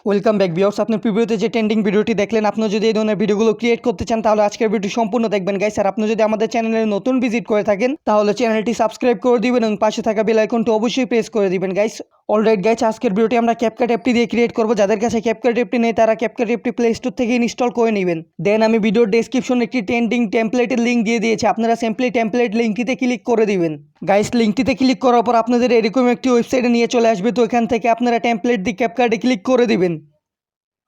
Welcome back viewers. আপনার প্রিভিউতে যে trending ভিডিওটি দেখলেন, আপনি যদি এই ধরনের ভিডিওগুলো ক্রিয়েট করতে চান তাহলে আজকের ভিডিওটি সম্পূর্ণ দেখবেন গাইস। আর আপনি যদি আমাদের চ্যানেলে নতুন ভিজিট করে থাকেন তাহলে চ্যানেলটি সাবস্ক্রাইব করে দিবেন এবং পাশে থাকা বেল আইকনটি অবশ্যই প্রেস করে দিবেন গাইস। অলরাইট গাইস, আজকের ভিডিওটি আমরা ক্যাপকাট অ্যাপটি দিয়ে ক্রিয়েট করব। যাদের কাছে ক্যাপকাট অ্যাপটি নেই তারা ক্যাপকাট অ্যাপটি প্লে স্টোর থেকে ইনস্টল করে নেবেন। দেন আমি ভিডিওর ডেসক্রিপশনে একটি ট্রেন্ডিং টেমপ্লেটের লিঙ্ক দিয়ে দিয়েছি, আপনারা সিম্পলি টেমপ্লেট লিঙ্কটিতে ক্লিক করে দিবেন গাইস। লিঙ্কটিতে ক্লিক করার পর আপনাদের এরকম একটি ওয়েবসাইটে নিয়ে চলে আসবে। তো এখান থেকে আপনারা টেমপ্লেট দিয়ে ক্যাপকাটে ক্লিক করে দিবেন।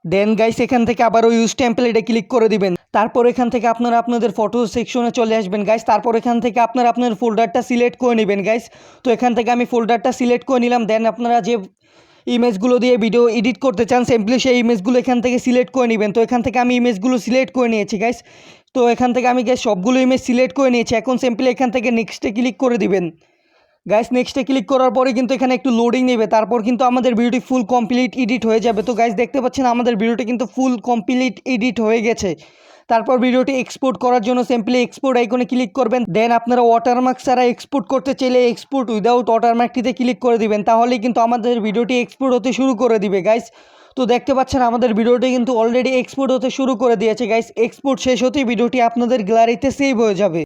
দেন গাইস এখান থেকে আবারও ইউজ টেমপ্লেটে ক্লিক করে দিবেন। তারপর এখান থেকে আপনারা আপনাদের ফটো সেকশনে চলে আসবেন গাইস। তারপর এখান থেকে আপনারা আপনার ফোল্ডারটা সিলেক্ট করে নেবেন গাইস। তো এখান থেকে আমি ফোল্ডারটা সিলেক্ট করে নিলাম। দেন আপনারা যে ইমেজগুলো দিয়ে ভিডিও এডিট করতে চান সিম্পলি সেই ইমেজগুলো এখান থেকে সিলেক্ট করে নেবেন। তো এখান থেকে আমি ইমেজগুলো সিলেক্ট করে নিয়েছি গাইস। তো এখান থেকে আমি গাইস সবগুলো ইমেজ সিলেক্ট করে নিয়েছি। এখন সিম্পলি এখান থেকে নেক্সটে ক্লিক করে দিবেন গাইস। নেক্সটে ক্লিক করার পরে কিন্তু এখানে একটু লোডিং নেবে, তারপর কিন্তু আমাদের ভিডিওটি ফুল কমপ্লিট এডিট হয়ে যাবে। তো গাইস দেখতে পাচ্ছেন আমাদের ভিডিওটি কিন্তু ফুল কমপ্লিট এডিট হয়ে গেছে। তারপর ভিডিওটি এক্সপোর্ট করার জন্য সিম্পলি এক্সপোর্ট আইকনে ক্লিক করবেন। দেন আপনারা ওয়াটারমার্ক ছাড়া এক্সপোর্ট করতে চাইলে এক্সপোর্ট উইদাউট ওয়াটারমার্কটিতে ক্লিক করে দিবেন, তাহলেই কিন্তু আমাদের ভিডিওটি এক্সপোর্ট হতে শুরু করে দিবে গাইস। তো দেখতে পাচ্ছেন আমাদের ভিডিওটি কিন্তু অলরেডি এক্সপোর্ট হতে শুরু করে দিয়েছে গাইস। এক্সপোর্ট শেষ হতেই ভিডিওটি আপনাদের গ্যালারিতে সেভ হয়ে যাবে।